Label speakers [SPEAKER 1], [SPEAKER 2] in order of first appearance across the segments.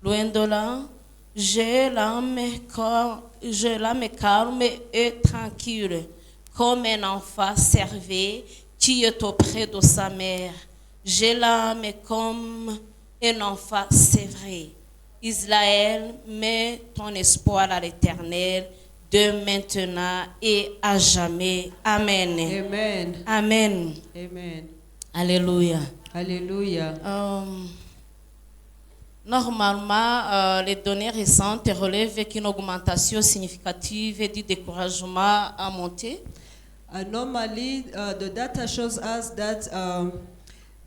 [SPEAKER 1] Loin de là, j'ai l'âme calme et tranquille, comme un enfant servé qui est auprès de sa mère. J'ai l'âme comme un enfant sévré. Israël, mets ton espoir à l'Éternel, de maintenant et à jamais. Amen.
[SPEAKER 2] Amen.
[SPEAKER 1] Amen.
[SPEAKER 2] Amen.
[SPEAKER 1] Alléluia.
[SPEAKER 2] Alléluia.
[SPEAKER 1] Normalement, les données récentes relèvent qu'une augmentation significative du découragement a monté.
[SPEAKER 2] Normally, the data shows us that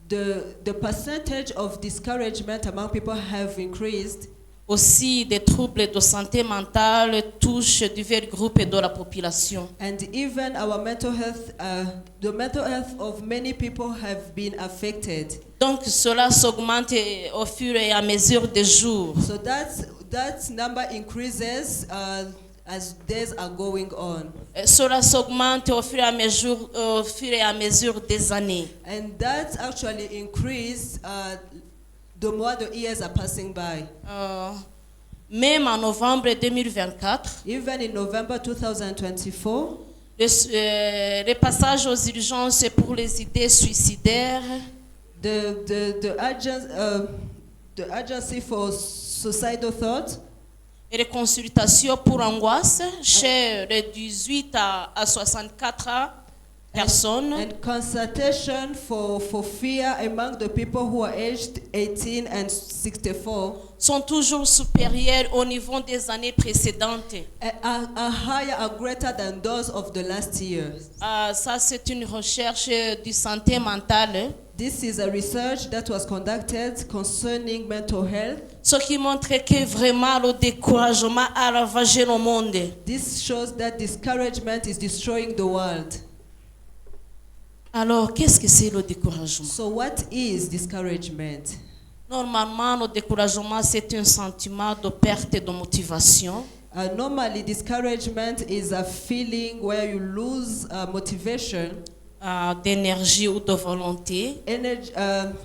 [SPEAKER 2] the percentage of discouragement among people have increased.
[SPEAKER 1] Aussi, des troubles de santé mentale touchent divers groupes de la population.
[SPEAKER 2] And even our mental health, the mental health of many people have been affected.
[SPEAKER 1] Donc, cela s'augmente au fur et à mesure des jours.
[SPEAKER 2] So that number increases as days are going on.
[SPEAKER 1] Cela s'augmente au fur et à mesure des années.
[SPEAKER 2] And that actually increased the more the years are passing by.
[SPEAKER 1] Même en novembre 2024,
[SPEAKER 2] Even in November 2024,
[SPEAKER 1] les passages aux urgences pour les idées suicidaires,
[SPEAKER 2] the agency for suicidal thought
[SPEAKER 1] et les consultations pour angoisse chez les 18 à 64 personnes
[SPEAKER 2] and consultation for fear among the people who are aged 18 and 64
[SPEAKER 1] sont toujours supérieures au niveau des années précédentes.
[SPEAKER 2] are higher, are greater than those of the last year.
[SPEAKER 1] Ça, c'est une recherche de santé mentale.
[SPEAKER 2] This is a research that was conducted concerning mental health.
[SPEAKER 1] Ce qui montre que vraiment le découragement a ravagé le monde.
[SPEAKER 2] This shows that discouragement is destroying the world.
[SPEAKER 1] Alors, qu'est-ce que c'est le découragement?
[SPEAKER 2] So what is discouragement?
[SPEAKER 1] Normalement, le découragement, c'est un sentiment de perte de motivation.
[SPEAKER 2] Normally, discouragement is a feeling where you lose motivation,
[SPEAKER 1] d'énergie ou de volonté,
[SPEAKER 2] energy,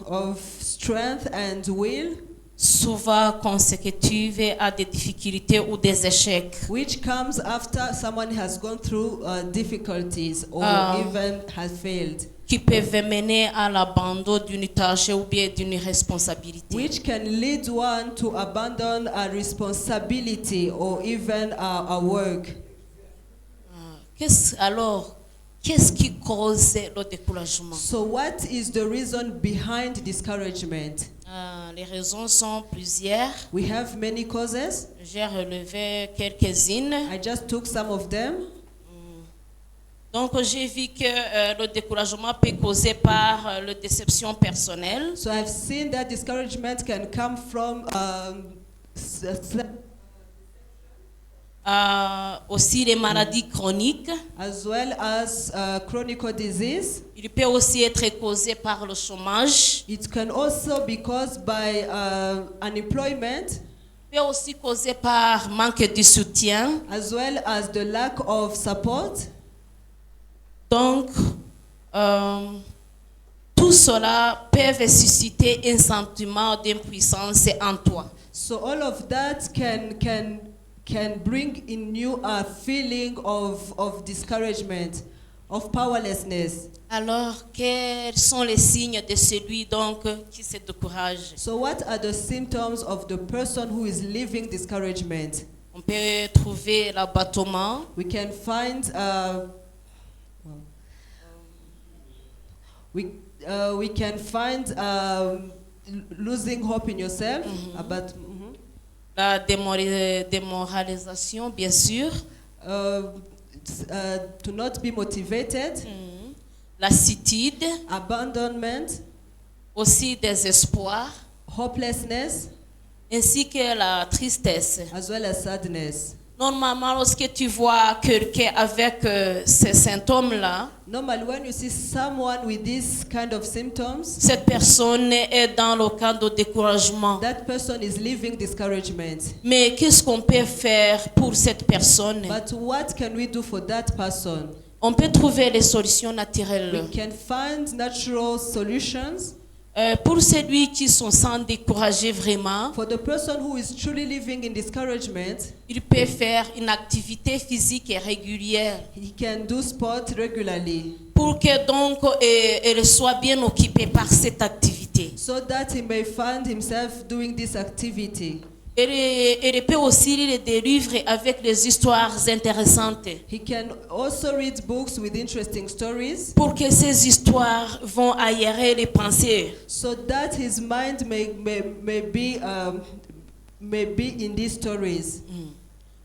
[SPEAKER 2] of strength and will,
[SPEAKER 1] souvent consécutive à des difficultés ou des échecs.
[SPEAKER 2] which comes after someone has gone through difficulties or even has failed,
[SPEAKER 1] Qui peuvent mener à l'abandon d'une tâche ou bien d'une responsabilité.
[SPEAKER 2] which can lead one to abandon a responsibility or even a work.
[SPEAKER 1] Qu'est-ce qui cause le découragement?
[SPEAKER 2] So what is the reason behind discouragement?
[SPEAKER 1] Les raisons sont plusieurs.
[SPEAKER 2] We have many causes.
[SPEAKER 1] J'ai relevé quelques-unes.
[SPEAKER 2] I just took some of them.
[SPEAKER 1] Donc, j'ai vu que le découragement peut causer par la déception personnelle,
[SPEAKER 2] So I've seen that discouragement can come from
[SPEAKER 1] aussi les maladies chroniques.
[SPEAKER 2] as well as chronic disease.
[SPEAKER 1] Il peut aussi être causé par le chômage.
[SPEAKER 2] It can also be caused by unemployment,
[SPEAKER 1] Il peut aussi causer par manque de soutien.
[SPEAKER 2] as well as the lack of support.
[SPEAKER 1] Donc, tout cela peut susciter un sentiment d'impuissance en toi.
[SPEAKER 2] So all of that can bring in you a feeling of discouragement, of powerlessness.
[SPEAKER 1] Alors, quels sont les signes de celui donc qui se décourage?
[SPEAKER 2] So what are the symptoms of the person who is living discouragement?
[SPEAKER 1] On peut trouver l'abattement,
[SPEAKER 2] We can find we can find losing hope in yourself, about
[SPEAKER 1] la démoralisation, bien sûr,
[SPEAKER 2] to not be motivated,
[SPEAKER 1] lassitude,
[SPEAKER 2] abandonment,
[SPEAKER 1] aussi désespoir,
[SPEAKER 2] hopelessness,
[SPEAKER 1] ainsi que la tristesse.
[SPEAKER 2] as well as sadness.
[SPEAKER 1] Normalement, lorsque tu vois quelqu'un avec ces symptômes-là,
[SPEAKER 2] Normally, when you see someone with this kind of symptoms,
[SPEAKER 1] cette personne est dans le cas de découragement.
[SPEAKER 2] that person is living discouragement.
[SPEAKER 1] Mais qu'est-ce qu'on peut faire pour cette personne?
[SPEAKER 2] But what can we do for that person?
[SPEAKER 1] On peut trouver les solutions
[SPEAKER 2] We
[SPEAKER 1] naturelles.
[SPEAKER 2] can find natural solutions.
[SPEAKER 1] Pour celui qui se sent découragé vraiment,
[SPEAKER 2] For the person who is truly living in discouragement,
[SPEAKER 1] il peut faire une activité physique et régulière
[SPEAKER 2] he can do sport regularly
[SPEAKER 1] pour que donc elle soit bien occupée par cette activité.
[SPEAKER 2] so that he may find himself doing this activity.
[SPEAKER 1] Elle peut aussi lire des livres avec des histoires intéressantes
[SPEAKER 2] He can also read books with interesting stories
[SPEAKER 1] pour que ces histoires vont aérer les pensées.
[SPEAKER 2] so that his mind may be in these stories.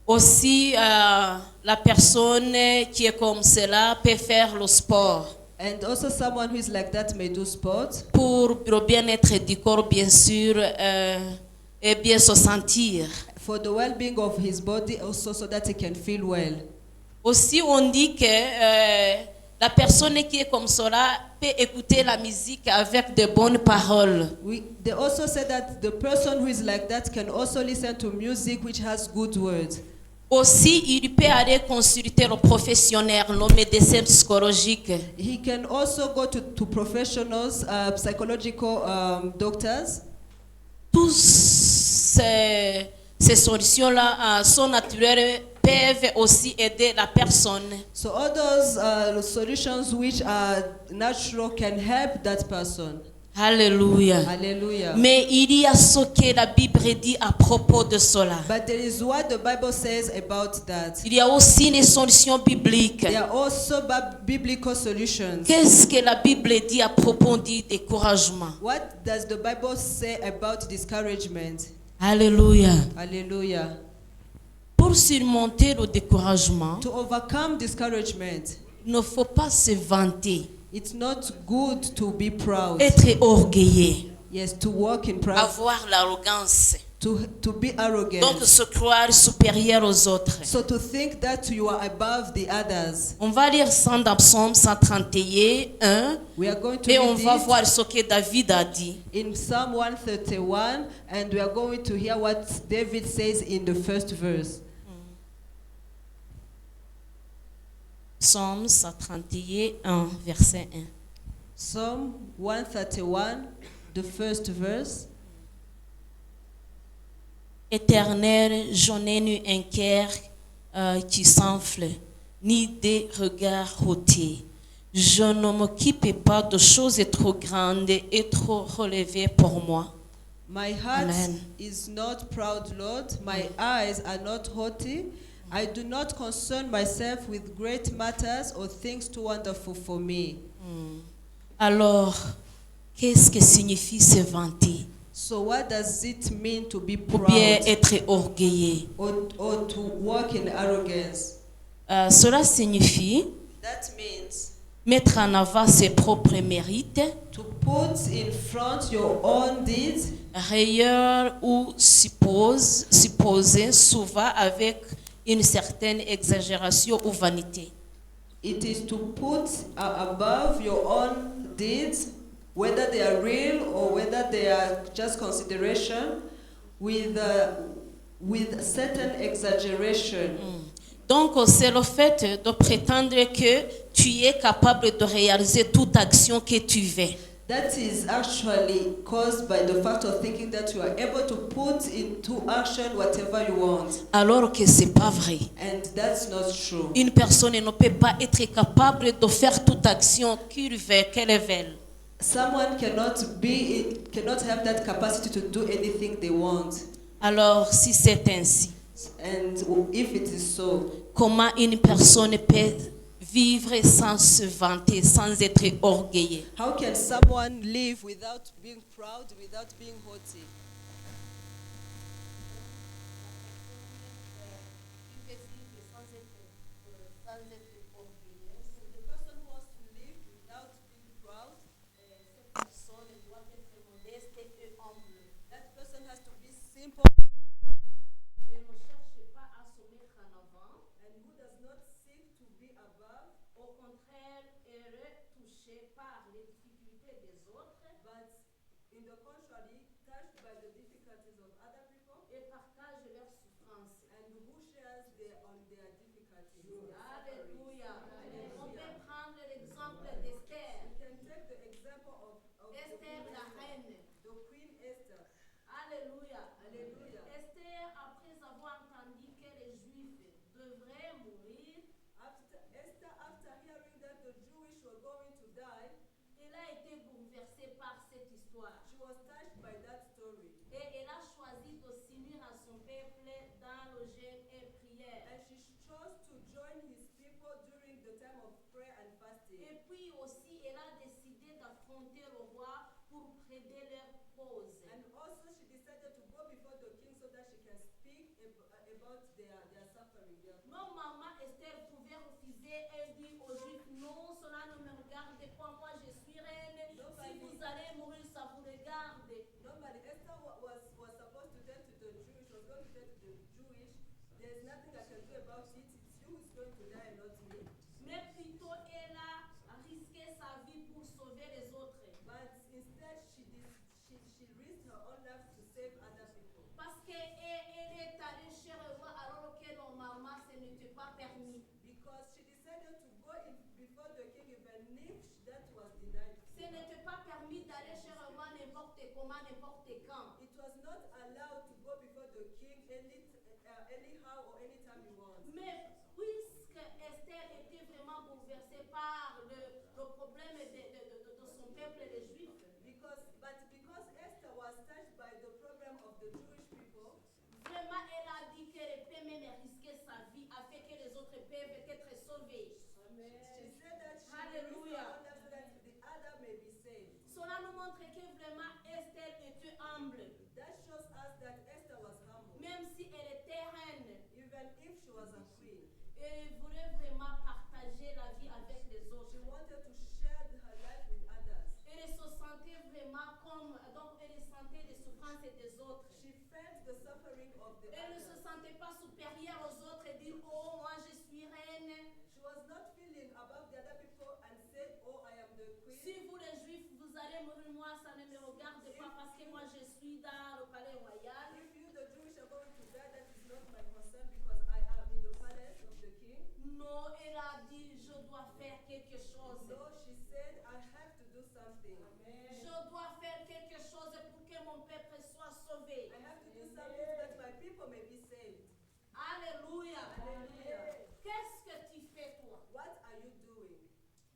[SPEAKER 1] Aussi, la personne qui est comme cela peut faire le sport
[SPEAKER 2] And also someone who is like that may do sport
[SPEAKER 1] pour le bien-être du corps, bien sûr, et bien se sentir.
[SPEAKER 2] for the well-being of his body also so that he can feel well.
[SPEAKER 1] Aussi, on dit que la personne qui est comme cela peut écouter la musique avec de bonnes paroles.
[SPEAKER 2] They also said that the person who is like that can also listen to music which has good words.
[SPEAKER 1] Aussi, il peut aller consulter le professionnel, le médecin psychologique.
[SPEAKER 2] He can also go to professionals, psychological doctors.
[SPEAKER 1] Toutes ces solutions-là sont naturelles, peuvent aussi aider la personne.
[SPEAKER 2] So all those solutions which are natural can help that person.
[SPEAKER 1] Alléluia.
[SPEAKER 2] Hallelujah.
[SPEAKER 1] Mais il y a ce que la Bible dit à propos de cela.
[SPEAKER 2] But there is what the Bible says about that.
[SPEAKER 1] Il y a aussi les solutions bibliques.
[SPEAKER 2] There are also biblical solutions.
[SPEAKER 1] Qu'est-ce que la Bible dit à propos du découragement?
[SPEAKER 2] What does the Bible say about discouragement?
[SPEAKER 1] Alléluia.
[SPEAKER 2] Hallelujah.
[SPEAKER 1] Pour surmonter le découragement,
[SPEAKER 2] To overcome discouragement,
[SPEAKER 1] il ne faut pas se vanter,
[SPEAKER 2] it's not good to be proud.
[SPEAKER 1] être orgueilleux,
[SPEAKER 2] Yes, to walk in pride,
[SPEAKER 1] avoir l'arrogance,
[SPEAKER 2] to be arrogant.
[SPEAKER 1] donc se croire supérieur aux autres.
[SPEAKER 2] So to think that you are above the others.
[SPEAKER 1] On va lire ça dans Psaume 131,
[SPEAKER 2] We are going to
[SPEAKER 1] et on
[SPEAKER 2] read
[SPEAKER 1] va
[SPEAKER 2] it
[SPEAKER 1] voir ce que David a dit.
[SPEAKER 2] in Psalm 131, and we are going to hear what David says in the first verse.
[SPEAKER 1] Psaume 131, verset 1.
[SPEAKER 2] Psalm 131, the first verse.
[SPEAKER 1] Éternel, je n'ai nu un cœur qui s'enfle, ni des regards hautés. Je ne m'occupe pas de choses trop grandes et trop relevées pour moi.
[SPEAKER 2] My heart
[SPEAKER 1] Amen.
[SPEAKER 2] is not proud, Lord. My eyes are not haughty. I do not concern myself with great matters or things too wonderful for me.
[SPEAKER 1] Alors, qu'est-ce que signifie se vanter
[SPEAKER 2] So what does it mean to be
[SPEAKER 1] ou bien
[SPEAKER 2] proud
[SPEAKER 1] être orgueilleux?
[SPEAKER 2] or to walk in arrogance?
[SPEAKER 1] Cela signifie
[SPEAKER 2] That means
[SPEAKER 1] mettre en avant ses propres mérites,
[SPEAKER 2] to put in front your own deeds,
[SPEAKER 1] rayeur ou supposer souvent avec une certaine exagération ou vanité.
[SPEAKER 2] it is to put above your own deeds, whether they are real or whether they are just consideration, with certain exaggeration.
[SPEAKER 1] Donc, c'est le fait de prétendre que tu es capable de réaliser toute action que tu veux.
[SPEAKER 2] That is actually caused by the fact of thinking that you are able to put into action whatever you want.
[SPEAKER 1] Alors que ce n'est pas vrai.
[SPEAKER 2] And that's not true.
[SPEAKER 1] Une personne ne peut pas être capable de faire toute action qu'il veut, qu'elle veut.
[SPEAKER 2] Someone cannot have that capacity to do anything they want.
[SPEAKER 1] Alors, si c'est ainsi,
[SPEAKER 2] And if it is so,
[SPEAKER 1] comment une personne peut vivre sans se vanter, sans être orgueilleux?
[SPEAKER 2] how can someone live without being proud, without being haughty? The person who wants to live without being proud, that person has to be simple and who does not seek to be above, but in the contrary, touched by the difficulties of other people and who shares their difficulties.
[SPEAKER 1] Alléluia. On peut prendre l'exemple
[SPEAKER 2] We
[SPEAKER 1] d'Esther.
[SPEAKER 2] can take the example of
[SPEAKER 1] Esther, la reine Alléluia.
[SPEAKER 2] Hallelujah.
[SPEAKER 1] Esther, après avoir entendu que les Juifs devraient mourir,
[SPEAKER 2] Esther, after hearing that the Jewish were going to die,
[SPEAKER 1] elle a été bouleversée par cette histoire.
[SPEAKER 2] she was touched by that story.
[SPEAKER 1] Et elle a choisi de s'unir à son peuple dans le jeûne et prière.
[SPEAKER 2] And she chose to join his people during the time of prayer and fasting.
[SPEAKER 1] Et puis aussi, elle a décidé d'affronter le roi pour plaider leur cause.
[SPEAKER 2] And also she decided to go before the king so that she can speak about their suffering.
[SPEAKER 1] Non, maman Esther pouvait refuser et dire aux Juifs, non, cela ne me regarde pas, moi je suis reine. Si vous allez mourir, ça vous regarde.
[SPEAKER 2] Normally, Esther was supposed to tell to the Jewish, was going to tell to the Jewish, there's nothing I can do about it, it's you who's going to die and not me.
[SPEAKER 1] Mais plutôt, elle a risqué sa vie pour sauver les autres.
[SPEAKER 2] But instead, she risked her own life to save other people.
[SPEAKER 1] Parce qu'elle est allée chez le roi alors que normalement ce n'était pas permis.
[SPEAKER 2] Because she decided to go before the king even if that was denied.
[SPEAKER 1] Ce n'était pas permis d'aller chez le roi n'importe comment, n'importe quand.
[SPEAKER 2] It was not allowed to go before the king anyhow or anytime you want.
[SPEAKER 1] Mais puisque Esther était vraiment bouleversée par le problème de son peuple, les Juifs,
[SPEAKER 2] Because Esther was touched by the problem of the Jewish people,
[SPEAKER 1] vraiment elle a dit qu'elle peut même risquer sa vie afin que les autres peuvent être sauvés.
[SPEAKER 2] she said that she
[SPEAKER 1] Hallelujah.
[SPEAKER 2] risked her own life so that the other may be saved.
[SPEAKER 1] Cela nous montre que vraiment Esther était humble.
[SPEAKER 2] That shows us that Esther was humble.
[SPEAKER 1] Même si elle était reine,
[SPEAKER 2] Even if she was a queen,
[SPEAKER 1] elle voulait vraiment partager la vie avec les autres.
[SPEAKER 2] she wanted to share her life with others.
[SPEAKER 1] Elle se sentait vraiment comme, donc elle sentait les souffrances des autres.
[SPEAKER 2] She felt the suffering of the
[SPEAKER 1] Elle ne se
[SPEAKER 2] others.
[SPEAKER 1] sentait pas supérieure aux autres et dire, oh, moi je suis reine.
[SPEAKER 2] She was not feeling above the other people and said, oh, I am the queen.
[SPEAKER 1] Si vous les Juifs, vous allez mourir, moi ça ne me regarde pas parce que moi je suis dans le palais royal.
[SPEAKER 2] If you, the Jewish, are going to die, that is not my concern because I am in the palace of the king.
[SPEAKER 1] Non, elle a dit, je dois faire quelque chose.
[SPEAKER 2] No, she said, I have to do something.
[SPEAKER 1] Je dois faire quelque chose pour que mon peuple soit sauvé.
[SPEAKER 2] I have to do something so that my people may be saved.
[SPEAKER 1] Alléluia.
[SPEAKER 2] Hallelujah.
[SPEAKER 1] Qu'est-ce que tu fais toi?
[SPEAKER 2] What are you doing?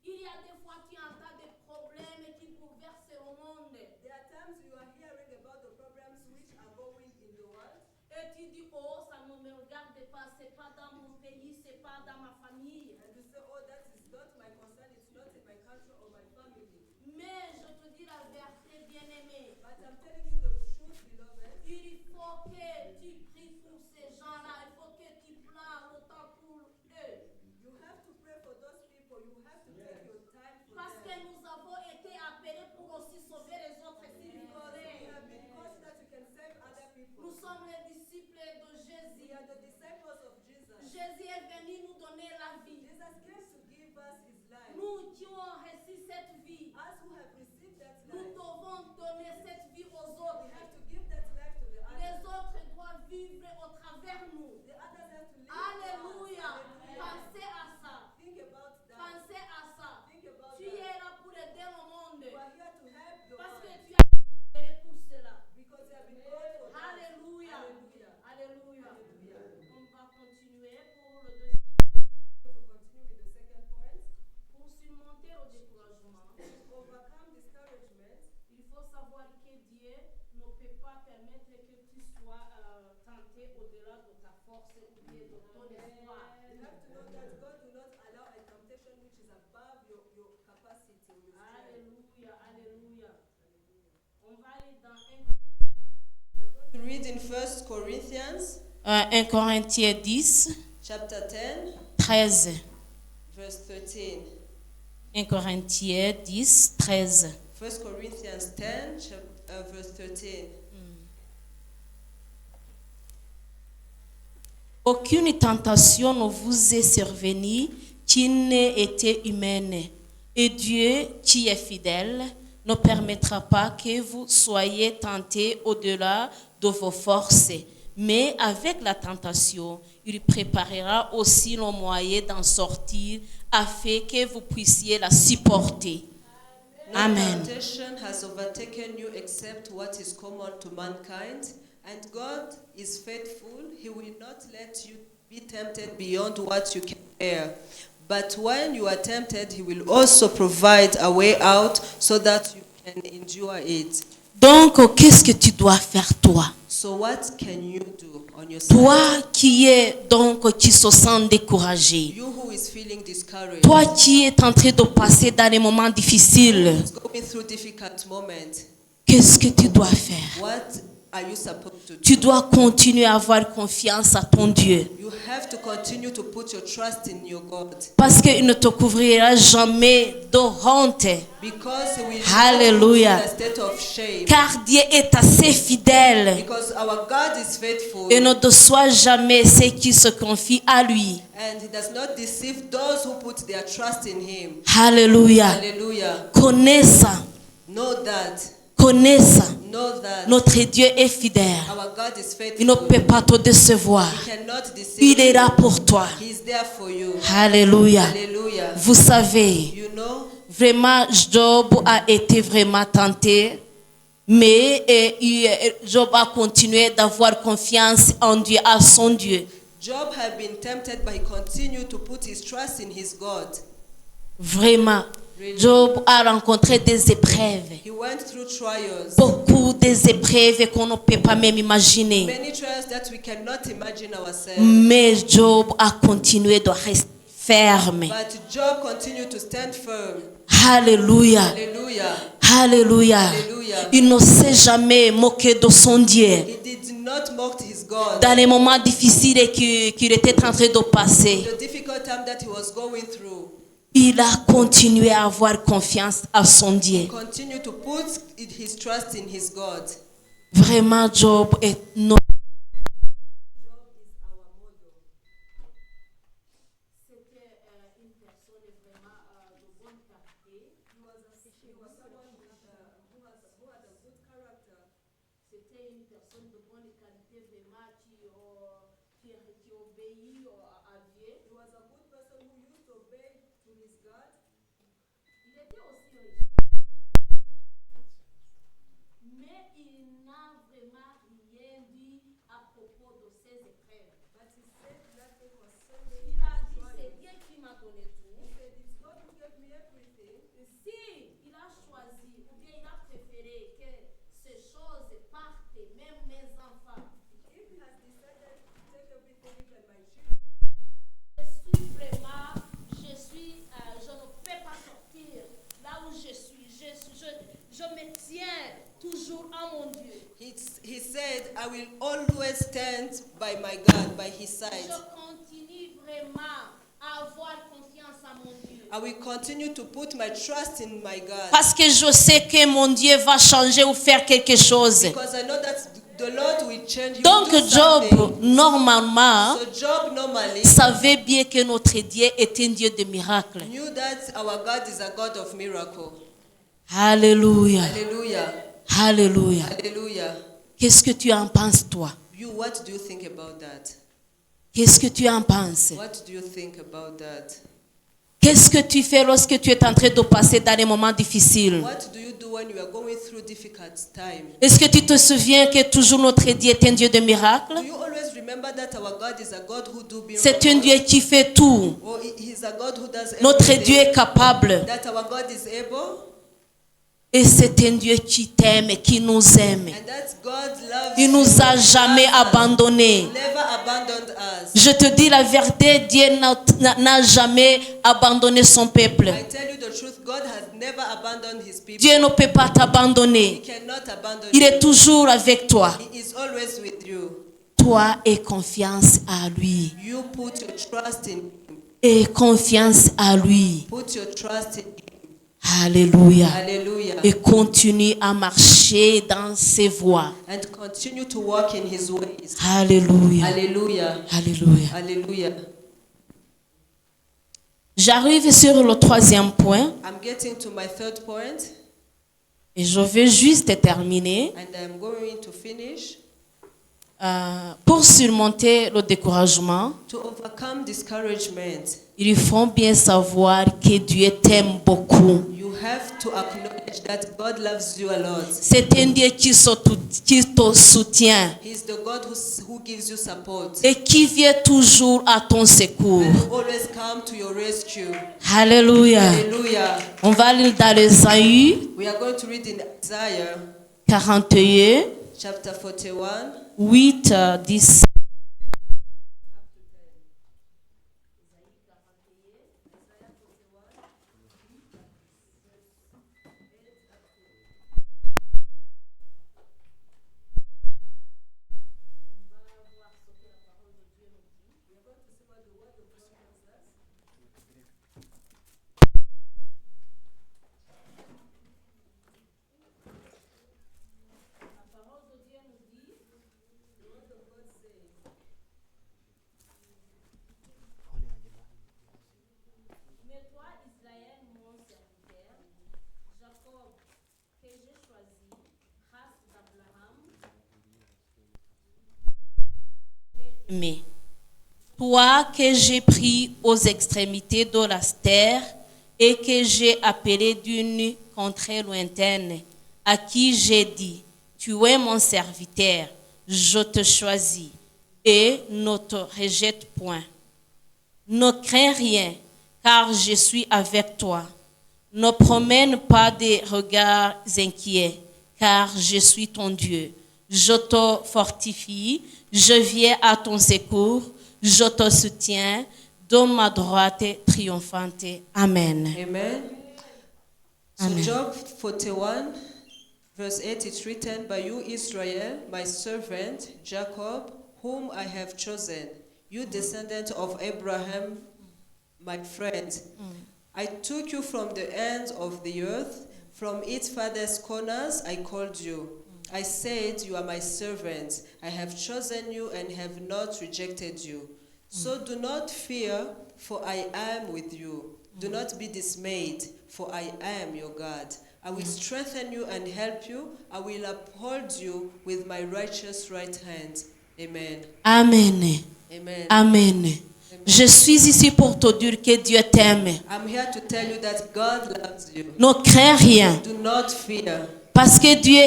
[SPEAKER 1] Il y a des fois tu entends des problèmes qui bouleversent le monde.
[SPEAKER 2] There are times you are hearing about the problems which are going in the world.
[SPEAKER 1] Et tu dis, oh, ça ne me regarde pas, c'est pas dans mon pays, c'est pas dans ma famille.
[SPEAKER 2] And you say, oh, that is not my concern, it's not in my country or my family.
[SPEAKER 1] Mais je te dis la vérité, bien-aimé.
[SPEAKER 2] But I'm telling you the truth, beloved.
[SPEAKER 1] Il faut que tu pries pour ces gens-là, il faut que tu pleures le temps pour eux.
[SPEAKER 2] You have to pray for those people. You have to take your time for
[SPEAKER 1] Parce que
[SPEAKER 2] them.
[SPEAKER 1] nous avons été appelés pour aussi sauver les autres s'il vous
[SPEAKER 2] Because we
[SPEAKER 1] plaît.
[SPEAKER 2] have been called that you can save other people.
[SPEAKER 1] Nous sommes les disciples de Jésus.
[SPEAKER 2] We are the disciples of Jesus.
[SPEAKER 1] Jésus est venu nous donner la vie.
[SPEAKER 2] Jesus came to give us his life.
[SPEAKER 1] Nous qui avons reçu cette vie,
[SPEAKER 2] Us who have received that
[SPEAKER 1] nous
[SPEAKER 2] life,
[SPEAKER 1] devons donner cette vie aux
[SPEAKER 2] we
[SPEAKER 1] autres.
[SPEAKER 2] have to give that life to the
[SPEAKER 1] Les
[SPEAKER 2] others.
[SPEAKER 1] autres doivent vivre au travers nous.
[SPEAKER 2] The others have to live.
[SPEAKER 1] Alléluia.
[SPEAKER 2] Hallelujah.
[SPEAKER 1] Pensez à ça.
[SPEAKER 2] Think about that.
[SPEAKER 1] Pensez à ça.
[SPEAKER 2] Think about
[SPEAKER 1] Tu
[SPEAKER 2] that.
[SPEAKER 1] es là pour aider le monde.
[SPEAKER 2] You are here to help the
[SPEAKER 1] Parce que
[SPEAKER 2] world.
[SPEAKER 1] tu as été pour cela.
[SPEAKER 2] Because you have been called for that.
[SPEAKER 1] Alléluia.
[SPEAKER 2] Hallelujah.
[SPEAKER 1] Alléluia.
[SPEAKER 2] Hallelujah.
[SPEAKER 1] On va continuer pour le deuxième.
[SPEAKER 2] To continue with the second point,
[SPEAKER 1] Pour surmonter le découragement,
[SPEAKER 2] to overcome discouragement,
[SPEAKER 1] il faut savoir que Dieu ne peut pas permettre que tu sois tenté au-delà de ta force ou bien de ton espoir.
[SPEAKER 2] you have to know that God will not allow a temptation which is above your capacity or your strength.
[SPEAKER 1] Alléluia, alléluia. On va aller dans
[SPEAKER 2] To read in 1 Corinthians
[SPEAKER 1] 1 Corinthiens 10,
[SPEAKER 2] chapter 10,
[SPEAKER 1] 13.
[SPEAKER 2] verse 13.
[SPEAKER 1] 1 Corinthiens 10, 13.
[SPEAKER 2] 1 Corinthians 10, verse 13.
[SPEAKER 1] Aucune tentation ne vous est survenue qui n'ait été humaine. Et Dieu, qui est fidèle, ne permettra pas que vous soyez tentés au-delà de vos forces. Mais avec la tentation, il préparera aussi le moyen d'en sortir afin que vous puissiez la supporter. Amen.
[SPEAKER 2] temptation has overtaken you except what is common to mankind. And God is faithful. He will not let you be tempted beyond what you can bear. But when you are tempted, He will also provide a way out so that you can endure it.
[SPEAKER 1] Donc, qu'est-ce que tu dois faire toi?
[SPEAKER 2] So what can you do on your
[SPEAKER 1] Toi
[SPEAKER 2] side?
[SPEAKER 1] qui se sens découragé.
[SPEAKER 2] You who is feeling discouraged.
[SPEAKER 1] Toi qui es en train de passer dans des moments difficiles.
[SPEAKER 2] Who's going through difficult moments.
[SPEAKER 1] Qu'est-ce que tu dois faire?
[SPEAKER 2] What are you supposed to do?
[SPEAKER 1] Tu dois continuer à avoir confiance à ton Dieu.
[SPEAKER 2] You have to continue to put your trust in your God.
[SPEAKER 1] Parce qu'il ne te couvrira jamais de honte.
[SPEAKER 2] Because He will
[SPEAKER 1] Hallelujah.
[SPEAKER 2] not put you in a state of shame.
[SPEAKER 1] Car Dieu est assez fidèle.
[SPEAKER 2] Because our God is faithful.
[SPEAKER 1] Et ne déçoit jamais ceux qui se confient à lui.
[SPEAKER 2] And He does not deceive those who put their trust in Him.
[SPEAKER 1] Alléluia.
[SPEAKER 2] Hallelujah.
[SPEAKER 1] Connais ça.
[SPEAKER 2] Know that.
[SPEAKER 1] Connais ça.
[SPEAKER 2] Know that.
[SPEAKER 1] Notre Dieu est fidèle.
[SPEAKER 2] Our God is
[SPEAKER 1] Il ne
[SPEAKER 2] faithful.
[SPEAKER 1] peut pas te décevoir.
[SPEAKER 2] He cannot deceive
[SPEAKER 1] Il est
[SPEAKER 2] you.
[SPEAKER 1] là pour toi.
[SPEAKER 2] He is there for you.
[SPEAKER 1] Alléluia.
[SPEAKER 2] Hallelujah.
[SPEAKER 1] Vous savez,
[SPEAKER 2] You know,
[SPEAKER 1] vraiment, Job a été vraiment tenté. Mais Job a continué d'avoir confiance en Dieu, à son Dieu.
[SPEAKER 2] Job had been tempted, but he continued to put his trust in his God.
[SPEAKER 1] Vraiment, Job a rencontré des épreuves.
[SPEAKER 2] He went through trials.
[SPEAKER 1] Beaucoup des épreuves qu'on ne peut pas même imaginer.
[SPEAKER 2] Many trials that we cannot imagine ourselves.
[SPEAKER 1] Mais Job a continué de rester ferme.
[SPEAKER 2] But Job continued to stand firm.
[SPEAKER 1] Alléluia.
[SPEAKER 2] Hallelujah.
[SPEAKER 1] Alléluia.
[SPEAKER 2] Hallelujah.
[SPEAKER 1] Il ne s'est jamais moqué de son Dieu.
[SPEAKER 2] He did not mock his God.
[SPEAKER 1] Dans les moments difficiles qu'il était en train de passer,
[SPEAKER 2] The difficult time that he was going through,
[SPEAKER 1] il a continué à avoir confiance à son Dieu.
[SPEAKER 2] continued to put his trust in his God.
[SPEAKER 1] Vraiment, Job est notre
[SPEAKER 2] He said, I will always stand by my God, by his side.
[SPEAKER 1] Je continue vraiment à avoir confiance à mon Dieu.
[SPEAKER 2] I will continue to put my trust in my God.
[SPEAKER 1] Parce que je sais que mon Dieu va changer ou faire quelque chose.
[SPEAKER 2] Because I know that the Lord will change. He
[SPEAKER 1] Donc
[SPEAKER 2] will do
[SPEAKER 1] Job,
[SPEAKER 2] something.
[SPEAKER 1] normalement,
[SPEAKER 2] So Job normally
[SPEAKER 1] savait bien que notre Dieu est un Dieu de miracles.
[SPEAKER 2] knew that our God is a God of miracle.
[SPEAKER 1] Alléluia.
[SPEAKER 2] Hallelujah.
[SPEAKER 1] Alléluia.
[SPEAKER 2] Hallelujah.
[SPEAKER 1] Qu'est-ce que tu en penses, toi?
[SPEAKER 2] You, what do you think about that?
[SPEAKER 1] Qu'est-ce que tu en penses?
[SPEAKER 2] What do you think about that?
[SPEAKER 1] Qu'est-ce que tu fais lorsque tu es en train de passer dans des moments difficiles?
[SPEAKER 2] What do you do when you are going through difficult time?
[SPEAKER 1] Est-ce que tu te souviens que toujours notre Dieu est un Dieu de miracles?
[SPEAKER 2] Do you always remember that our God is a God who do miracles?
[SPEAKER 1] C'est un Dieu qui fait tout.
[SPEAKER 2] Or he's a God who does
[SPEAKER 1] Notre
[SPEAKER 2] everything?
[SPEAKER 1] Dieu est capable.
[SPEAKER 2] That our God is able?
[SPEAKER 1] Et c'est un Dieu qui t'aime et qui nous aime.
[SPEAKER 2] And that God loves
[SPEAKER 1] Il
[SPEAKER 2] you.
[SPEAKER 1] nous a jamais abandonnés.
[SPEAKER 2] Never abandoned us.
[SPEAKER 1] Je te dis la vérité, Dieu n'a jamais abandonné son peuple.
[SPEAKER 2] I tell you the truth, God has never abandoned his people.
[SPEAKER 1] Dieu ne peut pas
[SPEAKER 2] He
[SPEAKER 1] t'abandonner.
[SPEAKER 2] cannot abandon
[SPEAKER 1] Il
[SPEAKER 2] you.
[SPEAKER 1] est toujours avec toi.
[SPEAKER 2] He is always with you.
[SPEAKER 1] Toi et confiance à lui.
[SPEAKER 2] You put your trust in him.
[SPEAKER 1] Et confiance à lui.
[SPEAKER 2] Put your trust in him.
[SPEAKER 1] Alléluia.
[SPEAKER 2] Hallelujah.
[SPEAKER 1] Et continue à marcher dans ses voies.
[SPEAKER 2] And continue to walk in his ways.
[SPEAKER 1] Alléluia.
[SPEAKER 2] Hallelujah.
[SPEAKER 1] Alléluia.
[SPEAKER 2] Hallelujah.
[SPEAKER 1] J'arrive sur le troisième point.
[SPEAKER 2] I'm getting to my third point,
[SPEAKER 1] Et je vais juste terminer.
[SPEAKER 2] and I'm going to finish.
[SPEAKER 1] Pour surmonter le découragement,
[SPEAKER 2] To overcome discouragement,
[SPEAKER 1] il faut bien savoir que Dieu t'aime beaucoup.
[SPEAKER 2] you have to acknowledge that God loves you a lot.
[SPEAKER 1] C'est un Dieu qui te soutient
[SPEAKER 2] He's the God who gives you support.
[SPEAKER 1] et qui vient toujours à ton secours.
[SPEAKER 2] And always come to your rescue.
[SPEAKER 1] Alléluia.
[SPEAKER 2] Hallelujah.
[SPEAKER 1] On va lire dans Ésaïe
[SPEAKER 2] We are going to read in Isaiah
[SPEAKER 1] 41,
[SPEAKER 2] chapter 41.
[SPEAKER 1] 8, 10. Mais toi que j'ai pris aux extrémités de la terre et que j'ai appelé d'une contrée lointaine, à qui j'ai dit, tu es mon serviteur, je te choisis et ne te rejette point. Ne crains rien, car je suis avec toi. Ne promène pas des regards inquiets, car je suis ton Dieu. Je te fortifie, je viens à ton secours, je te soutiens de ma droite triomphante. Amen.
[SPEAKER 2] Amen. So
[SPEAKER 1] Amen.
[SPEAKER 2] Job 41, verse 8, it's written, by you, Israel, my servant, Jacob, whom I have chosen, you descendant of Abraham, my friend. I took you from the ends of the earth, from its farthest corners I called you. I said, you are my servant. I have chosen you and have not rejected you. So do not fear, for I am with you. Do not be dismayed, for I am your God. I will strengthen you and help you. I will uphold you with my righteous right hand. Amen.
[SPEAKER 1] Amen.
[SPEAKER 2] Amen.
[SPEAKER 1] Amen. Je suis ici pour te dire que Dieu t'aime.
[SPEAKER 2] I'm here to tell you that God loves you.
[SPEAKER 1] Ne crains rien,
[SPEAKER 2] Do not fear,
[SPEAKER 1] parce que Dieu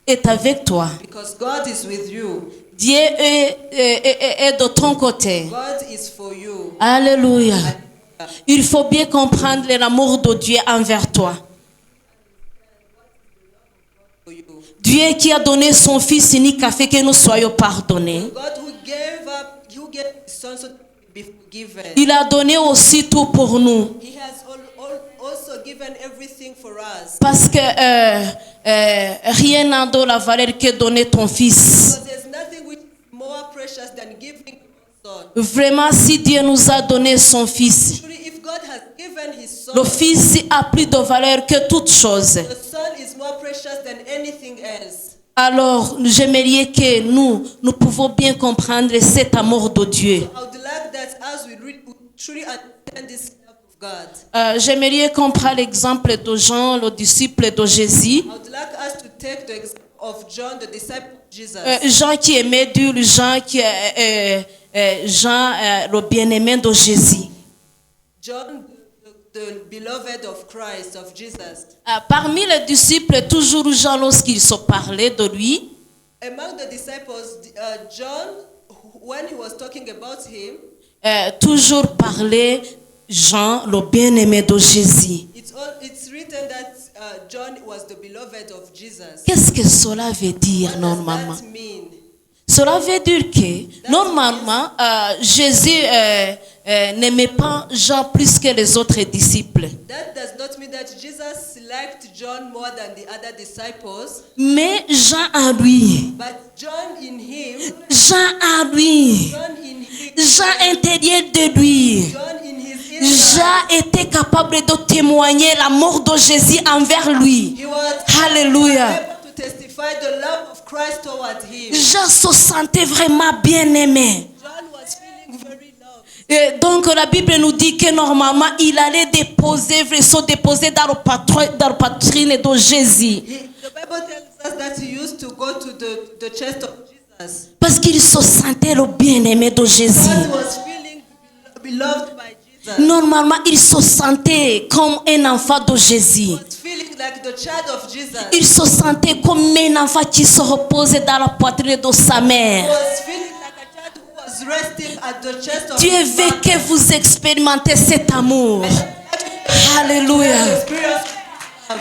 [SPEAKER 1] est avec toi.
[SPEAKER 2] because God is with you.
[SPEAKER 1] Dieu est de ton côté.
[SPEAKER 2] God is for you.
[SPEAKER 1] Alléluia. Il faut bien comprendre l'amour de Dieu envers toi.
[SPEAKER 2] For you.
[SPEAKER 1] Dieu qui a donné son Fils unique afin que nous soyons pardonnés.
[SPEAKER 2] God who gave his son so to be forgiven.
[SPEAKER 1] Il a donné aussi tout pour nous.
[SPEAKER 2] He has also given everything for us.
[SPEAKER 1] Parce que rien n'a de la valeur que donner ton Fils.
[SPEAKER 2] Because there's nothing which is more precious than giving your son.
[SPEAKER 1] Vraiment, si Dieu nous a donné son Fils,
[SPEAKER 2] Truly, if God has given his son,
[SPEAKER 1] le Fils a plus de valeur que toute chose.
[SPEAKER 2] the son is more precious than anything else.
[SPEAKER 1] Alors, j'aimerais que nous pouvons bien comprendre cet amour de Dieu.
[SPEAKER 2] I would like that as we truly understand this love of God.
[SPEAKER 1] J'aimerais qu'on prenne l'exemple de Jean, le disciple de Jésus.
[SPEAKER 2] I would like us to take the example of John, the disciple of Jesus.
[SPEAKER 1] Jean qui aimait Dieu, Jean le bien-aimé de Jésus.
[SPEAKER 2] John, the beloved of Christ, of Jesus.
[SPEAKER 1] Parmi les disciples, toujours Jean, lorsqu'il se parlait de lui,
[SPEAKER 2] Among the disciples, John, when he was talking about him,
[SPEAKER 1] toujours parlait Jean, le bien-aimé de Jésus.
[SPEAKER 2] it's written that John was the beloved of Jesus.
[SPEAKER 1] Qu'est-ce que cela veut dire
[SPEAKER 2] What
[SPEAKER 1] normalement?
[SPEAKER 2] does that mean?
[SPEAKER 1] Cela veut dire que normalement, Jésus n'aimait pas Jean plus que les autres disciples.
[SPEAKER 2] That does not mean that Jesus liked John more than the other disciples,
[SPEAKER 1] Mais Jean à lui,
[SPEAKER 2] but John in him,
[SPEAKER 1] Jean à lui,
[SPEAKER 2] John in him,
[SPEAKER 1] Jean intérieur de lui,
[SPEAKER 2] John in his inside,
[SPEAKER 1] Jean était capable de témoigner l'amour de Jésus envers lui.
[SPEAKER 2] he was
[SPEAKER 1] Alléluia.
[SPEAKER 2] able to testify the love of Christ toward him.
[SPEAKER 1] Jean se sentait vraiment bien aimé.
[SPEAKER 2] John was feeling very loved.
[SPEAKER 1] Et donc la Bible nous dit que normalement il allait se déposer dans le poitrine de Jésus.
[SPEAKER 2] The Bible tells us that he used to go to the chest of Jesus.
[SPEAKER 1] Parce qu'il se sentait le bien-aimé de Jésus.
[SPEAKER 2] God was feeling beloved by Jesus. Jesus.
[SPEAKER 1] Normalement, il se sentait comme un enfant de Jésus.
[SPEAKER 2] Was feeling like the child of Jesus.
[SPEAKER 1] Il se sentait comme un enfant qui se reposait dans la poitrine de sa mère.
[SPEAKER 2] Was feeling like a child who was resting at the chest of
[SPEAKER 1] Dieu
[SPEAKER 2] his
[SPEAKER 1] veut
[SPEAKER 2] mother.
[SPEAKER 1] que vous expérimentez cet amour. Alléluia.
[SPEAKER 2] Experience.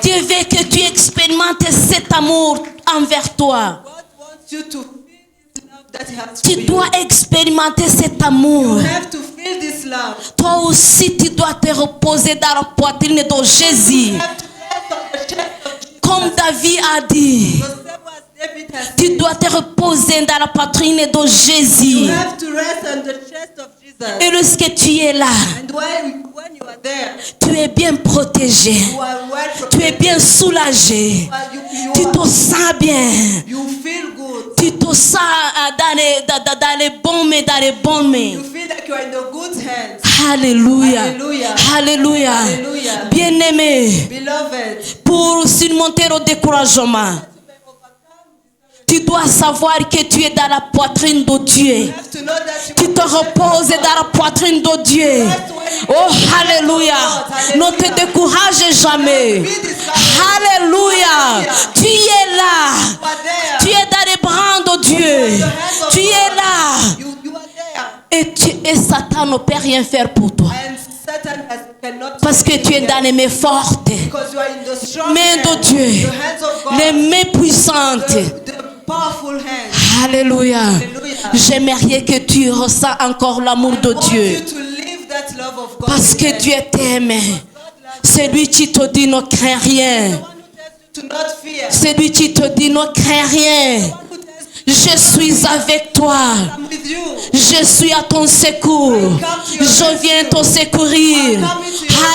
[SPEAKER 1] Dieu veut que tu expérimentes cet amour envers toi.
[SPEAKER 2] God wants you to feel this love that He has for
[SPEAKER 1] Tu
[SPEAKER 2] you.
[SPEAKER 1] dois expérimenter cet amour.
[SPEAKER 2] You have to feel this love.
[SPEAKER 1] Toi aussi, tu dois te reposer dans la poitrine de Jésus.
[SPEAKER 2] You have to rest on the chest of Jesus.
[SPEAKER 1] Comme David a dit,
[SPEAKER 2] The same as David has
[SPEAKER 1] tu
[SPEAKER 2] said.
[SPEAKER 1] dois te reposer dans la poitrine de
[SPEAKER 2] You
[SPEAKER 1] Jésus.
[SPEAKER 2] have to rest on the chest of Jesus.
[SPEAKER 1] Et lorsque tu es là,
[SPEAKER 2] And when you are there,
[SPEAKER 1] tu es bien protégé.
[SPEAKER 2] you are well
[SPEAKER 1] Tu es
[SPEAKER 2] protected.
[SPEAKER 1] bien soulagé. Tu te sens bien.
[SPEAKER 2] You feel good.
[SPEAKER 1] Tu te sens dans les bonnes mains, dans les bonnes mains.
[SPEAKER 2] You feel like you are in the good hands.
[SPEAKER 1] Alléluia.
[SPEAKER 2] Alléluia.
[SPEAKER 1] Alléluia.
[SPEAKER 2] Alléluia.
[SPEAKER 1] Bien-aimé,
[SPEAKER 2] Beloved,
[SPEAKER 1] pour surmonter le découragement, tu dois savoir que tu es dans la poitrine de Dieu.
[SPEAKER 2] you have to know that you
[SPEAKER 1] Tu te reposes dans la poitrine de Dieu. Oh, alléluia. Ne te décourage jamais. Alléluia. Tu es là.
[SPEAKER 2] are there.
[SPEAKER 1] Tu es dans les bras de Dieu. Tu es là.
[SPEAKER 2] You are there.
[SPEAKER 1] Et Satan ne peut rien faire pour toi.
[SPEAKER 2] And Satan cannot
[SPEAKER 1] Parce que tu es dans les mains fortes.
[SPEAKER 2] because you are in the strong
[SPEAKER 1] Mains de
[SPEAKER 2] hands,
[SPEAKER 1] Dieu.
[SPEAKER 2] the hands of God,
[SPEAKER 1] Les mains puissantes.
[SPEAKER 2] the powerful hands.
[SPEAKER 1] Alléluia.
[SPEAKER 2] Alléluia.
[SPEAKER 1] J'aimerais que tu ressens encore l'amour de
[SPEAKER 2] I want
[SPEAKER 1] Dieu.
[SPEAKER 2] you to live that love of God.
[SPEAKER 1] Parce que Dieu t'aime. C'est lui qui te dit ne crains rien.
[SPEAKER 2] The one who tells you to not fear.
[SPEAKER 1] C'est lui qui te dit ne crains rien.
[SPEAKER 2] The one who tells you
[SPEAKER 1] Je suis avec toi.
[SPEAKER 2] I'm with you.
[SPEAKER 1] Je suis à ton secours. Je viens te secourir.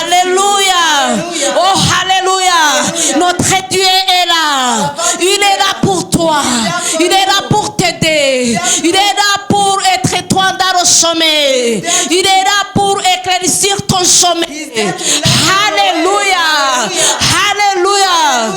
[SPEAKER 1] Alléluia. Oh, alléluia. Notre Dieu est là. Il est là pour toi. Il est là pour t'aider. Il est là pour être toi dans le chemin. Il est là pour éclaircir ton chemin. Alléluia. Alléluia.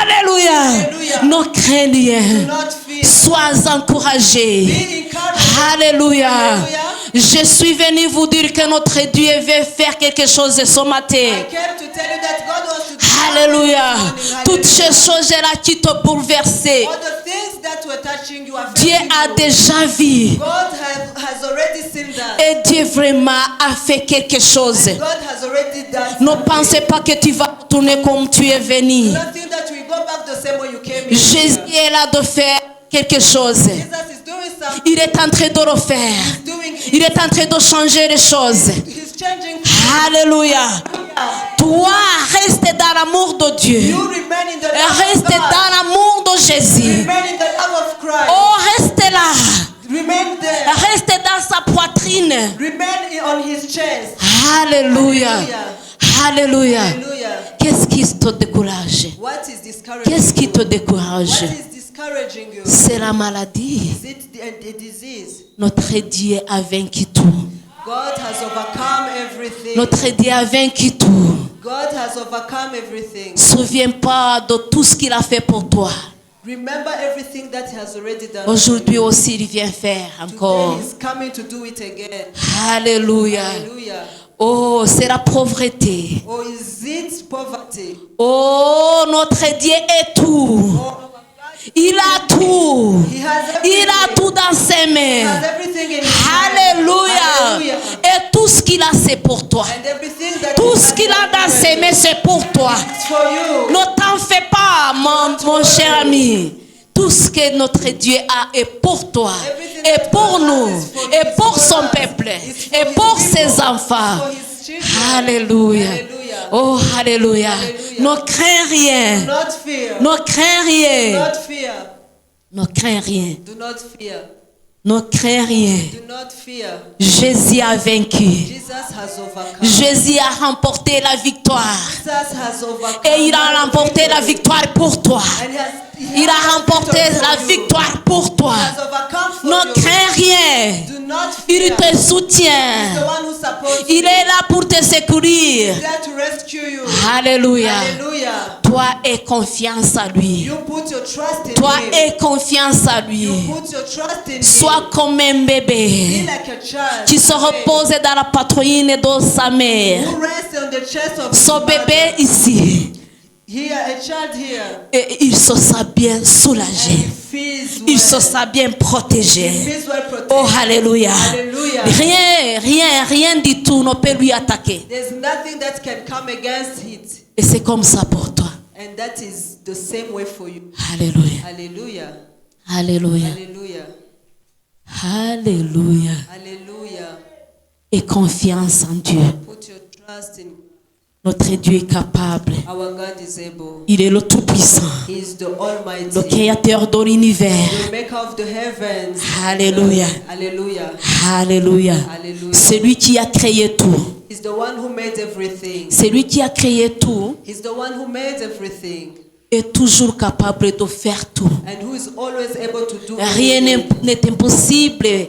[SPEAKER 1] Alléluia. Ne crains rien.
[SPEAKER 2] Do not fear.
[SPEAKER 1] Sois encouragé.
[SPEAKER 2] Be encouraged.
[SPEAKER 1] Alléluia.
[SPEAKER 2] Alléluia.
[SPEAKER 1] Je suis venu vous dire que notre Dieu veut faire quelque chose ce
[SPEAKER 2] I
[SPEAKER 1] matin.
[SPEAKER 2] came to tell you that God wants to do
[SPEAKER 1] Alléluia.
[SPEAKER 2] something this morning.
[SPEAKER 1] Toutes ces
[SPEAKER 2] Hallelujah.
[SPEAKER 1] choses-là qui te bouleversaient,
[SPEAKER 2] All the things that were touching you,
[SPEAKER 1] Dieu
[SPEAKER 2] affecting
[SPEAKER 1] a
[SPEAKER 2] you.
[SPEAKER 1] déjà vu.
[SPEAKER 2] God has already seen that.
[SPEAKER 1] Et Dieu vraiment a fait quelque chose.
[SPEAKER 2] God has already done
[SPEAKER 1] Ne
[SPEAKER 2] something.
[SPEAKER 1] pensez pas que tu vas retourner comme tu es venu.
[SPEAKER 2] Do not think that we go back the same way you came in.
[SPEAKER 1] Jésus est là de faire quelque chose.
[SPEAKER 2] Jesus is doing something.
[SPEAKER 1] Il est en train de le faire.
[SPEAKER 2] He's doing it.
[SPEAKER 1] Il est en train de changer les choses.
[SPEAKER 2] He's changing.
[SPEAKER 1] Alléluia. Toi, reste dans l'amour de Dieu.
[SPEAKER 2] You remain in the love of
[SPEAKER 1] Reste
[SPEAKER 2] God.
[SPEAKER 1] dans l'amour de Jésus.
[SPEAKER 2] Remain in the love of Christ.
[SPEAKER 1] Oh, reste là.
[SPEAKER 2] Remain there.
[SPEAKER 1] Reste dans sa poitrine.
[SPEAKER 2] Remain on his chest.
[SPEAKER 1] Alléluia.
[SPEAKER 2] Hallelujah.
[SPEAKER 1] Alléluia.
[SPEAKER 2] Hallelujah.
[SPEAKER 1] Qu'est-ce qui te décourage?
[SPEAKER 2] What is discouraging
[SPEAKER 1] Qu'est-ce qui
[SPEAKER 2] you?
[SPEAKER 1] te décourage?
[SPEAKER 2] What is discouraging you?
[SPEAKER 1] C'est la maladie.
[SPEAKER 2] Is it a disease?
[SPEAKER 1] Notre Dieu a vaincu tout.
[SPEAKER 2] God has overcome everything.
[SPEAKER 1] Notre Dieu a vaincu tout.
[SPEAKER 2] God has overcome everything.
[SPEAKER 1] Souviens-toi de tout ce qu'il a fait pour toi.
[SPEAKER 2] Remember everything that he has already done.
[SPEAKER 1] Aujourd'hui aussi, il vient faire encore.
[SPEAKER 2] Today he's coming to do it again.
[SPEAKER 1] Alléluia.
[SPEAKER 2] Hallelujah.
[SPEAKER 1] Oh, c'est la pauvreté.
[SPEAKER 2] Or is it poverty?
[SPEAKER 1] Oh, notre Dieu est tout.
[SPEAKER 2] Or
[SPEAKER 1] Il a tout.
[SPEAKER 2] he has
[SPEAKER 1] Il a
[SPEAKER 2] everything.
[SPEAKER 1] tout dans ses
[SPEAKER 2] He
[SPEAKER 1] mains.
[SPEAKER 2] has everything in his hand.
[SPEAKER 1] Alléluia.
[SPEAKER 2] Hallelujah.
[SPEAKER 1] Et tout ce qu'il a, c'est pour toi.
[SPEAKER 2] And everything that
[SPEAKER 1] Tout
[SPEAKER 2] he
[SPEAKER 1] ce
[SPEAKER 2] has
[SPEAKER 1] qu'il a dans
[SPEAKER 2] done
[SPEAKER 1] ses mains, c'est pour toi.
[SPEAKER 2] is for you.
[SPEAKER 1] Ne t'en fais pas, mon cher ami. Tout ce que notre Dieu a est pour toi, et pour nous, et pour son peuple, et pour ses enfants.
[SPEAKER 2] For his children.
[SPEAKER 1] Alléluia.
[SPEAKER 2] Hallelujah.
[SPEAKER 1] Oh, alléluia. Ne crains rien.
[SPEAKER 2] Do not fear.
[SPEAKER 1] Ne crains
[SPEAKER 2] Do
[SPEAKER 1] rien.
[SPEAKER 2] not fear.
[SPEAKER 1] Ne crains rien.
[SPEAKER 2] Do not fear.
[SPEAKER 1] Ne crains rien.
[SPEAKER 2] Do not fear.
[SPEAKER 1] Jésus a vaincu.
[SPEAKER 2] Jesus has overcome.
[SPEAKER 1] Jésus a remporté la victoire.
[SPEAKER 2] Jesus has overcome.
[SPEAKER 1] Et il a remporté la victoire pour toi.
[SPEAKER 2] And
[SPEAKER 1] Il a remporté la victoire pour toi.
[SPEAKER 2] Has overcome for
[SPEAKER 1] Ne
[SPEAKER 2] you.
[SPEAKER 1] crains rien.
[SPEAKER 2] Do not
[SPEAKER 1] Il
[SPEAKER 2] fear.
[SPEAKER 1] te soutient.
[SPEAKER 2] The one who support
[SPEAKER 1] Il
[SPEAKER 2] you.
[SPEAKER 1] est là pour te secourir.
[SPEAKER 2] He's there to rescue you.
[SPEAKER 1] Alléluia.
[SPEAKER 2] Hallelujah.
[SPEAKER 1] Toi, aie confiance à lui.
[SPEAKER 2] You put your trust in
[SPEAKER 1] Toi,
[SPEAKER 2] him.
[SPEAKER 1] aie confiance à lui.
[SPEAKER 2] You put your trust in
[SPEAKER 1] Sois
[SPEAKER 2] him.
[SPEAKER 1] comme un
[SPEAKER 2] Be
[SPEAKER 1] bébé
[SPEAKER 2] like a child.
[SPEAKER 1] qui se repose dans la poitrine de sa mère.
[SPEAKER 2] Who rests on the chest of his
[SPEAKER 1] Son
[SPEAKER 2] mother.
[SPEAKER 1] bébé ici,
[SPEAKER 2] Here, a child here.
[SPEAKER 1] et il se sent bien
[SPEAKER 2] And
[SPEAKER 1] soulagé.
[SPEAKER 2] he feels
[SPEAKER 1] Il se
[SPEAKER 2] well.
[SPEAKER 1] sent bien protégé.
[SPEAKER 2] He feels well protected.
[SPEAKER 1] Oh, alléluia.
[SPEAKER 2] Hallelujah.
[SPEAKER 1] Rien du tout ne peut lui attaquer.
[SPEAKER 2] There's nothing that can come against it.
[SPEAKER 1] Et c'est comme ça pour toi.
[SPEAKER 2] And that is the same way for you.
[SPEAKER 1] Alléluia.
[SPEAKER 2] Hallelujah.
[SPEAKER 1] Alléluia.
[SPEAKER 2] Hallelujah.
[SPEAKER 1] Alléluia.
[SPEAKER 2] Hallelujah.
[SPEAKER 1] Et confiance en Dieu.
[SPEAKER 2] Put your trust in
[SPEAKER 1] Notre Dieu est capable.
[SPEAKER 2] our God is able.
[SPEAKER 1] Il est le Tout-Puissant,
[SPEAKER 2] He is the Almighty.
[SPEAKER 1] le Créateur de l'univers.
[SPEAKER 2] The maker of the heavens.
[SPEAKER 1] Alléluia.
[SPEAKER 2] Hallelujah.
[SPEAKER 1] Alléluia.
[SPEAKER 2] Hallelujah.
[SPEAKER 1] C'est lui qui a créé tout.
[SPEAKER 2] He's the one who made everything.
[SPEAKER 1] C'est lui qui a créé tout.
[SPEAKER 2] He's the one who made everything.
[SPEAKER 1] Est toujours capable de faire tout.
[SPEAKER 2] And who is always able to do
[SPEAKER 1] Rien
[SPEAKER 2] everything.
[SPEAKER 1] n'est impossible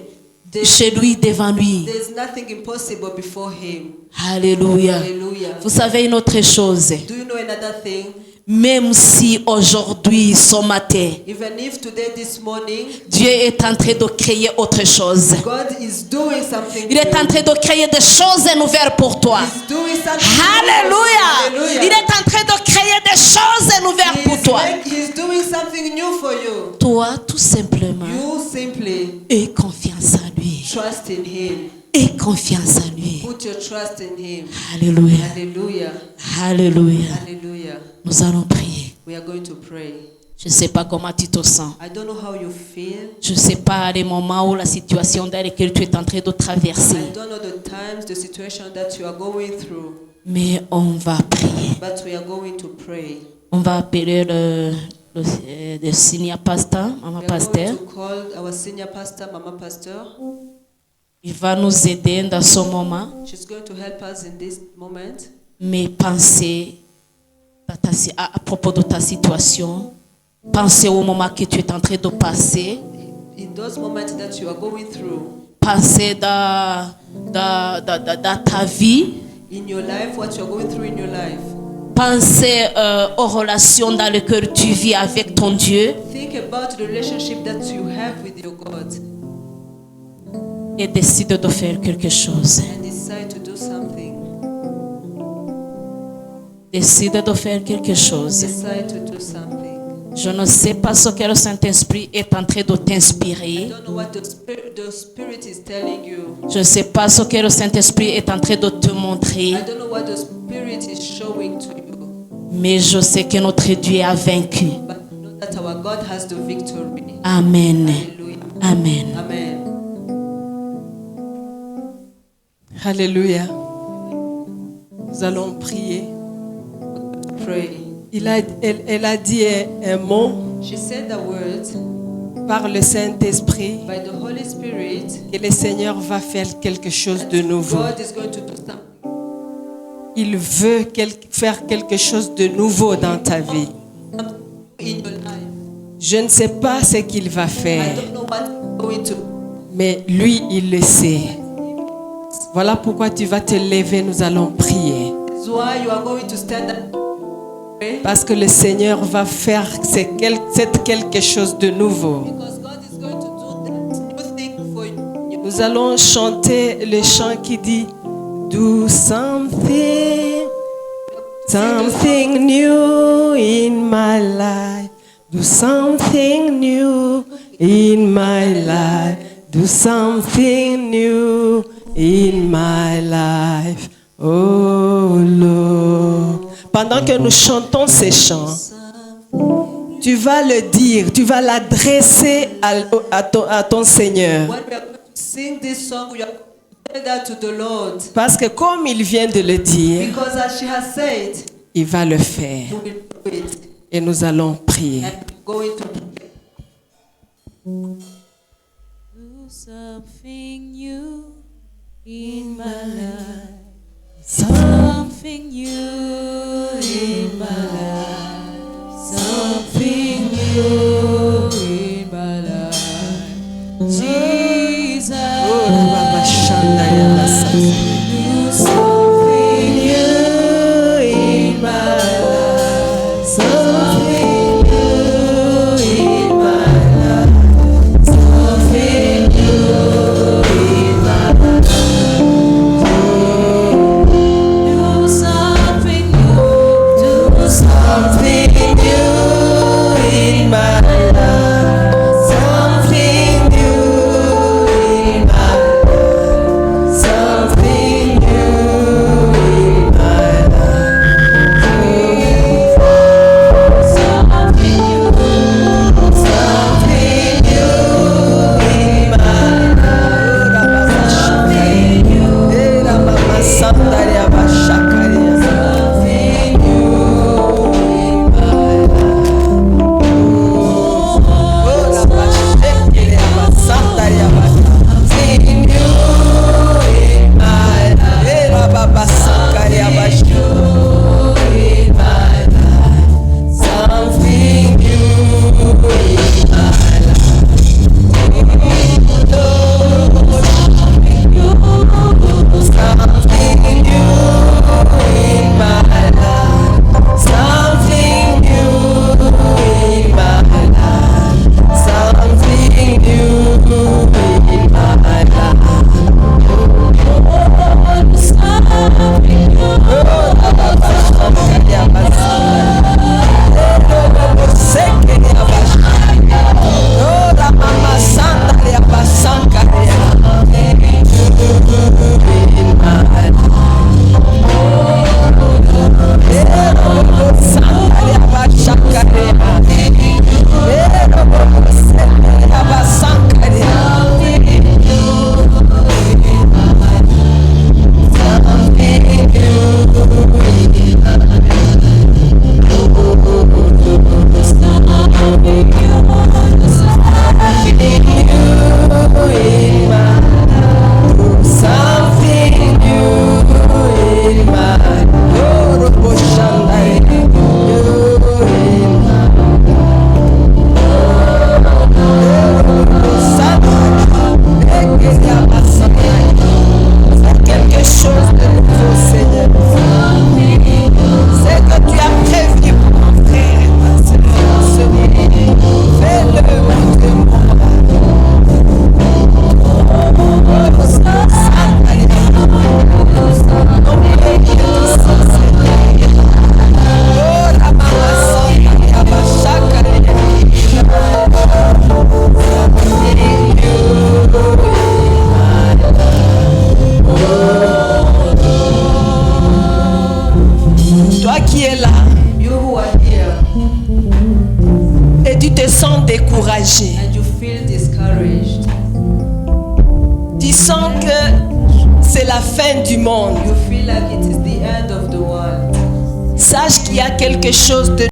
[SPEAKER 1] chez lui, devant lui.
[SPEAKER 2] There's nothing impossible before him.
[SPEAKER 1] Alléluia.
[SPEAKER 2] Hallelujah.
[SPEAKER 1] Vous savez une autre chose.
[SPEAKER 2] Do you know another thing?
[SPEAKER 1] Même si aujourd'hui, ce matin,
[SPEAKER 2] Even if today, this morning,
[SPEAKER 1] Dieu est en train de créer autre chose.
[SPEAKER 2] God is doing something
[SPEAKER 1] Il est en
[SPEAKER 2] new.
[SPEAKER 1] train de créer des choses nouvelles pour toi.
[SPEAKER 2] He's doing something
[SPEAKER 1] Alléluia.
[SPEAKER 2] new. Hallelujah.
[SPEAKER 1] Il est en train de créer des choses nouvelles pour toi.
[SPEAKER 2] He's doing something new for you.
[SPEAKER 1] Toi, tout simplement,
[SPEAKER 2] You simply
[SPEAKER 1] aie confiance en lui.
[SPEAKER 2] trust in him.
[SPEAKER 1] Aie confiance en lui.
[SPEAKER 2] Put your trust in him.
[SPEAKER 1] Alléluia.
[SPEAKER 2] Hallelujah.
[SPEAKER 1] Alléluia.
[SPEAKER 2] Hallelujah.
[SPEAKER 1] Nous allons prier.
[SPEAKER 2] We are going to pray.
[SPEAKER 1] Je ne sais pas comment tu te sens.
[SPEAKER 2] I don't know how you feel.
[SPEAKER 1] Je ne sais pas les moments où la situation dans laquelle tu es en train de traverser.
[SPEAKER 2] I don't know the times, the situation that you are going through.
[SPEAKER 1] Mais on va prier.
[SPEAKER 2] But we are going to pray.
[SPEAKER 1] On va appeler le senior pasteur, maman
[SPEAKER 2] We are
[SPEAKER 1] pasteur.
[SPEAKER 2] going to call our senior pastor, Mama Pastor.
[SPEAKER 1] Il va nous aider dans ce moment.
[SPEAKER 2] She's going to help us in this moment.
[SPEAKER 1] Mais pensez à propos de ta situation. Pensez au moment que tu es en train de passer.
[SPEAKER 2] In those moments that you are going through,
[SPEAKER 1] Pensez dans ta vie.
[SPEAKER 2] in your life, what you are going through in your life.
[SPEAKER 1] Pensez aux relations dans lesquelles tu vis avec ton Dieu.
[SPEAKER 2] Think about the relationship that you have with your God
[SPEAKER 1] Et décide de faire quelque chose.
[SPEAKER 2] and decide to do something.
[SPEAKER 1] Décide de faire quelque chose.
[SPEAKER 2] Decide to do something.
[SPEAKER 1] Je ne sais pas ce que le Saint-Esprit est en train de
[SPEAKER 2] I
[SPEAKER 1] t'inspirer.
[SPEAKER 2] don't know what the Spirit is telling you.
[SPEAKER 1] Je ne sais pas ce que le Saint-Esprit est en train de te montrer.
[SPEAKER 2] I don't know what the Spirit is showing to you.
[SPEAKER 1] Mais je sais que notre Dieu a vaincu.
[SPEAKER 2] But know that our God has the victory.
[SPEAKER 1] Amen.
[SPEAKER 2] Hallelujah.
[SPEAKER 1] Amen.
[SPEAKER 2] Amen.
[SPEAKER 3] Alléluia. Nous allons prier.
[SPEAKER 2] Pray.
[SPEAKER 3] Elle a dit un mot
[SPEAKER 2] She said the words
[SPEAKER 3] par le Saint-Esprit
[SPEAKER 2] by the Holy Spirit.
[SPEAKER 3] que le Seigneur va faire quelque chose de nouveau.
[SPEAKER 2] God is going to do something.
[SPEAKER 3] Il veut faire quelque chose de nouveau dans ta vie.
[SPEAKER 2] In your life.
[SPEAKER 3] Je ne sais pas ce qu'il va
[SPEAKER 2] I
[SPEAKER 3] faire,
[SPEAKER 2] don't know what he's going to.
[SPEAKER 3] mais lui, il le sait. Voilà pourquoi tu vas te lever, nous allons prier.
[SPEAKER 2] That's why you are going to stand up. Pray.
[SPEAKER 3] Parce que le Seigneur va faire quelque chose de nouveau.
[SPEAKER 2] Because God is going to do that new thing for you.
[SPEAKER 3] Nous allons chanter le chant qui dit Do something new in my life. Do something new in my life. Do something new in my life. Oh Lord. Pendant que nous chantons ces chants, tu vas le dire, tu vas l'adresser à ton Seigneur.
[SPEAKER 2] When we are going to sing this song, we are going to tell that to the Lord.
[SPEAKER 3] Parce que comme il vient de le dire,
[SPEAKER 2] Because as she has said,
[SPEAKER 3] il va le faire.
[SPEAKER 2] we will do it.
[SPEAKER 3] Et nous allons prier.
[SPEAKER 2] And we're going to pray.
[SPEAKER 1] Do something new in my life.
[SPEAKER 3] Something
[SPEAKER 1] new in my life. Something new in my life. Jesus.
[SPEAKER 3] Oh, Baba Shanda Yabasa. te sens découragé.
[SPEAKER 2] and you feel discouraged,
[SPEAKER 3] Tu sens que c'est la fin du monde.
[SPEAKER 2] you feel like it is the end of the world,
[SPEAKER 3] Sache qu'il y a quelque chose de